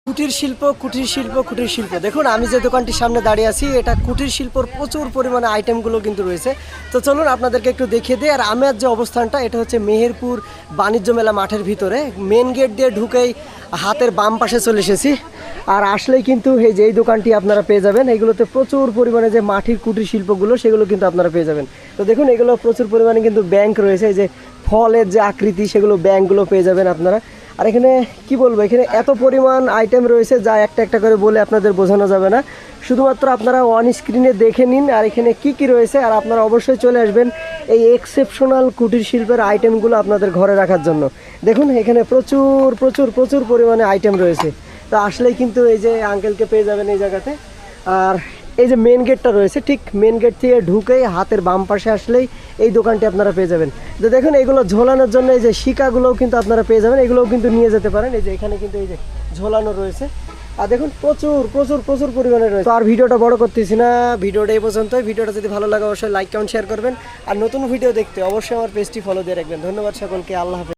কুটির শিল্প, কুটির শিল্প, কুটির শিল্প। দেখুন আমি যে দোকানটির সামনে দাঁড়িয়ে আছি, এটা কুটির শিল্পর প্রচুর পরিমাণে আইটেমগুলো কিন্তু রয়েছে। তো চলুন আপনাদেরকে একটু দেখিয়ে দিই। আর আমার যে অবস্থানটা, এটা হচ্ছে মেহেরপুর বাণিজ্য মেলা মাঠের ভিতরে, মেন গেট দিয়ে ঢুকেই হাতের বাম পাশে চলে এসেছি। আর আসলেই কিন্তু এই যে এই দোকানটি আপনারা পেয়ে যাবেন। এইগুলোতে প্রচুর পরিমাণে যে মাটির কুটির শিল্পগুলো, সেগুলো কিন্তু আপনারা পেয়ে যাবেন। তো দেখুন এগুলো প্রচুর পরিমাণে কিন্তু ব্যাংক রয়েছে, এই যে ফলের যে আকৃতি, সেগুলো ব্যাংকগুলো পেয়ে যাবেন আপনারা। আর এখানে কি বলবো, এখানে এত পরিমাণ আইটেম রয়েছে যা একটা একটা করে বলে আপনাদের বোঝানো যাবে না। শুধুমাত্র আপনারা অন স্ক্রিনে দেখে নিন আর এখানে কি কি রয়েছে। আর আপনারা অবশ্যই চলে আসবেন এই এক্সেপশনাল কুটির শিল্পের আইটেমগুলো আপনাদের ঘরে রাখার জন্য। দেখুন এখানে প্রচুর প্রচুর প্রচুর পরিমাণে আইটেম রয়েছে। তো আসলেই কিন্তু এই যে আঙ্কেলকে পেয়ে যাবেন এই জায়গাতে। আর এই যে মেন গেটটা রয়েছে, ঠিক মেন গেট থেকে ঢুকেই হাতের বাম পাশে আসলেই এই দোকানটি আপনারা পেয়ে যাবেন। তো দেখুন এগুলো ঝোলানোর জন্য এই যে শিকাগুলোও কিন্তু আপনারা পেয়ে যাবেন, এগুলোও কিন্তু নিয়ে যেতে পারেন। এই যে এখানে কিন্তু এই যে ঝোলানো রয়েছে। আর দেখুন প্রচুর প্রচুর প্রচুর পরিমাণে রয়েছে। তো আর ভিডিওটা বড় করতেছি না, ভিডিওটা এই পর্যন্তই। ভিডিওটা যদি ভালো লাগে অবশ্যই লাইক কমেন্ট শেয়ার করবেন। আর নতুন ভিডিও দেখতে অবশ্যই আমার পেজটি ফলো দিয়ে রাখবেন। ধন্যবাদ সকলকে, আল্লাহ হাফেজ।